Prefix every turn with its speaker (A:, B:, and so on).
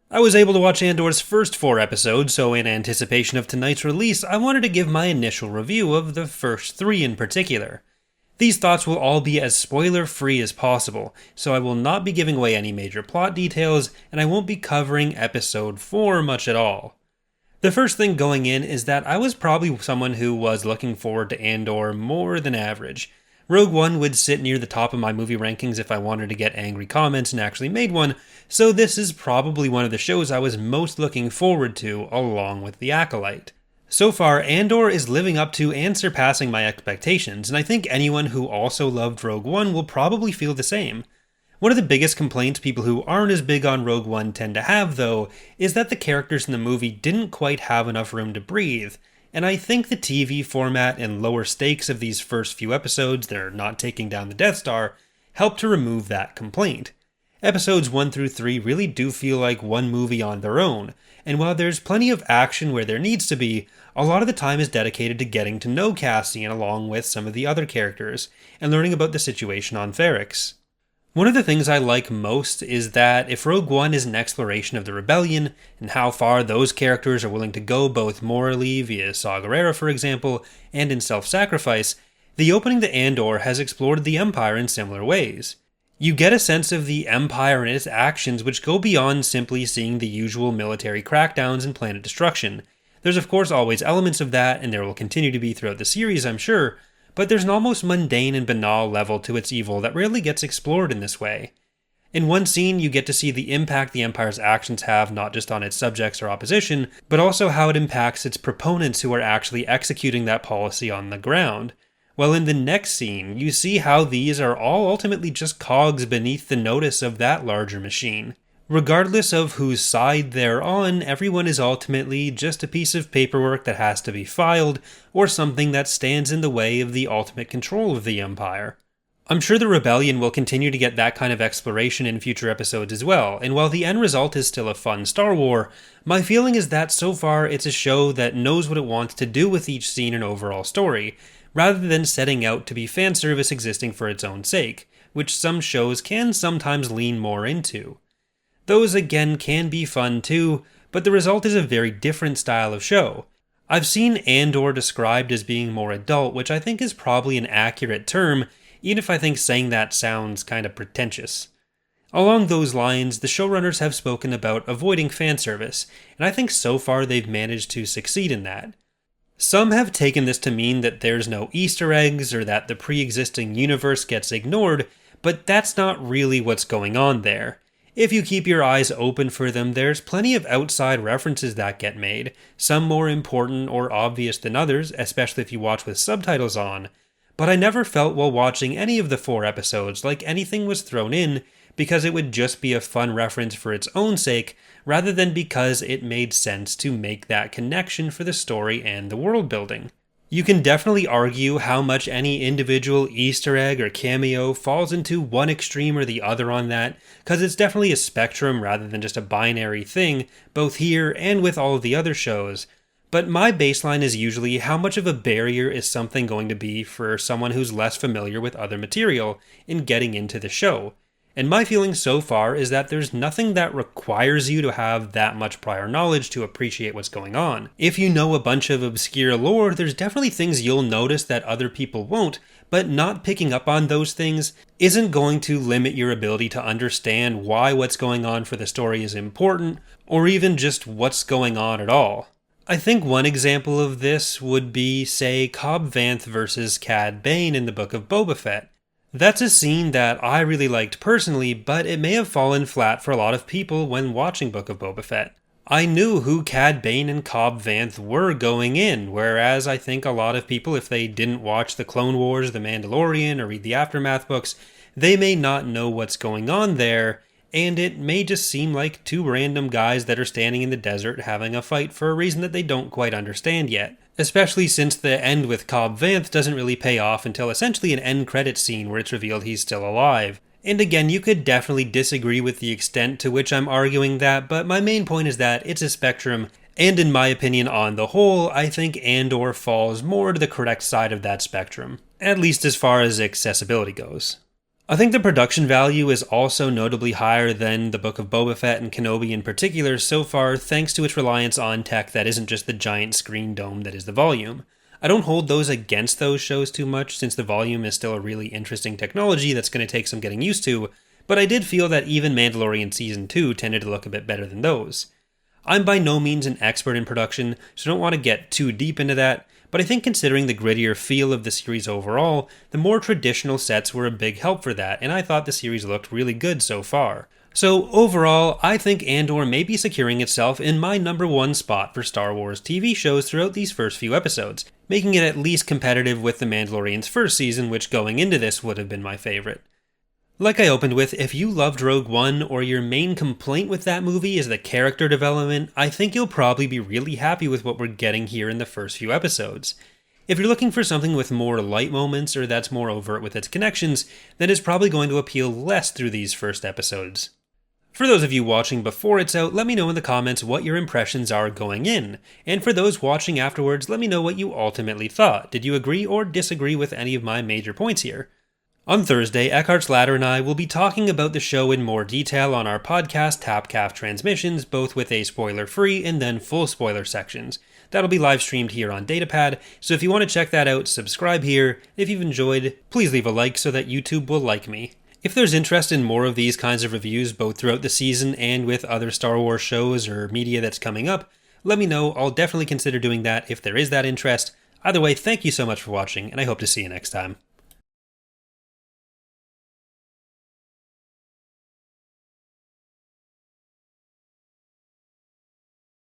A: I was able to watch Andor's first 4 episodes, so in anticipation of tonight's release, I wanted to give my initial review of the first 3 in particular. These thoughts will all be as spoiler-free as possible, so I will not be giving away any major plot details, and I won't be covering episode 4 much at all. The first thing going in is that I was probably someone who was looking forward to Andor more than average. Rogue One would sit near the top of my movie rankings if I wanted to get angry comments and actually made one, so this is probably one of the shows I was most looking forward to, along with The Acolyte. So far, Andor is living up to and surpassing my expectations, and I think anyone who also loved Rogue One will probably feel the same. One of the biggest complaints people who aren't as big on Rogue One tend to have, though, is that the characters in the movie didn't quite have enough room to breathe, and I think the TV format and lower stakes of these first few episodes, they're not taking down the Death Star, help to remove that complaint. Episodes 1 through 3 really do feel like one movie on their own, and while there's plenty of action where there needs to be, a lot of the time is dedicated to getting to know Cassian along with some of the other characters, and learning about the situation on Ferrix. One of the things I like most is that if Rogue One is an exploration of the Rebellion, and how far those characters are willing to go both morally via Saw Gerrera for example, and in self-sacrifice, the opening to Andor has explored the Empire in similar ways. You get a sense of the Empire and its actions which go beyond simply seeing the usual military crackdowns and planet destruction. There's of course always elements of that, and there will continue to be throughout the series I'm sure, but there's an almost mundane and banal level to its evil that rarely gets explored in this way. In one scene, you get to see the impact the Empire's actions have not just on its subjects or opposition, but also how it impacts its proponents who are actually executing that policy on the ground. While in the next scene, you see how these are all ultimately just cogs beneath the notice of that larger machine. Regardless of whose side they're on, everyone is ultimately just a piece of paperwork that has to be filed, or something that stands in the way of the ultimate control of the Empire. I'm sure the Rebellion will continue to get that kind of exploration in future episodes as well, and while the end result is still a fun Star War, my feeling is that so far it's a show that knows what it wants to do with each scene and overall story, rather than setting out to be fan service existing for its own sake, which some shows can sometimes lean more into. Those again can be fun too, but the result is a very different style of show. I've seen Andor described as being more adult, which I think is probably an accurate term, even if I think saying that sounds kind of pretentious. Along those lines, the showrunners have spoken about avoiding fan service, and I think so far they've managed to succeed in that. Some have taken this to mean that there's no Easter eggs or that the pre-existing universe gets ignored, but that's not really what's going on there. If you keep your eyes open for them, there's plenty of outside references that get made, some more important or obvious than others, especially if you watch with subtitles on, but I never felt while watching any of the 4 episodes like anything was thrown in because it would just be a fun reference for its own sake, rather than because it made sense to make that connection for the story and the world building. You can definitely argue how much any individual Easter egg or cameo falls into one extreme or the other on that, because it's definitely a spectrum rather than just a binary thing, both here and with all of the other shows. But my baseline is usually how much of a barrier is something going to be for someone who's less familiar with other material in getting into the show. And my feeling so far is that there's nothing that requires you to have that much prior knowledge to appreciate what's going on. If you know a bunch of obscure lore, there's definitely things you'll notice that other people won't, but not picking up on those things isn't going to limit your ability to understand why what's going on for the story is important, or even just what's going on at all. I think one example of this would be, say, Cobb Vanth versus Cad Bane in the Book of Boba Fett. That's a scene that I really liked personally, but it may have fallen flat for a lot of people when watching Book of Boba Fett. I knew who Cad Bane and Cobb Vanth were going in, whereas I think a lot of people, if they didn't watch The Clone Wars, The Mandalorian, or read the Aftermath books, they may not know what's going on there, and it may just seem like 2 random guys that are standing in the desert having a fight for a reason that they don't quite understand yet. Especially since the end with Cobb Vanth doesn't really pay off until essentially an end credits scene where it's revealed he's still alive. And again, you could definitely disagree with the extent to which I'm arguing that, but my main point is that it's a spectrum, and in my opinion on the whole, I think Andor falls more to the correct side of that spectrum. At least as far as accessibility goes. I think the production value is also notably higher than the Book of Boba Fett and Kenobi in particular so far, thanks to its reliance on tech that isn't just the giant screen dome that is the volume. I don't hold those against those shows too much, since the volume is still a really interesting technology that's going to take some getting used to, but I did feel that even Mandalorian Season 2 tended to look a bit better than those. I'm by no means an expert in production, so I don't want to get too deep into that, but I think considering the grittier feel of the series overall, the more traditional sets were a big help for that, and I thought the series looked really good so far. So overall, I think Andor may be securing itself in my number one spot for Star Wars TV shows throughout these first few episodes, making it at least competitive with The Mandalorian's first season, which going into this would have been my favorite. Like I opened with, if you loved Rogue One or your main complaint with that movie is the character development, I think you'll probably be really happy with what we're getting here in the first few episodes. If you're looking for something with more light moments or that's more overt with its connections, then it's probably going to appeal less through these first episodes. For those of you watching before it's out, let me know in the comments what your impressions are going in, and for those watching afterwards, let me know what you ultimately thought. Did you agree or disagree with any of my major points here? On Thursday, Eckhart's Ladder and I will be talking about the show in more detail on our podcast Tapcaf Transmissions, both with a spoiler-free and then full spoiler sections. That'll be live streamed here on Datapad, so if you want to check that out, subscribe here. If you've enjoyed, please leave a like so that YouTube will like me. If there's interest in more of these kinds of reviews both throughout the season and with other Star Wars shows or media that's coming up, let me know. I'll definitely consider doing that if there is that interest. Either way, thank you so much for watching, and I hope to see you next time.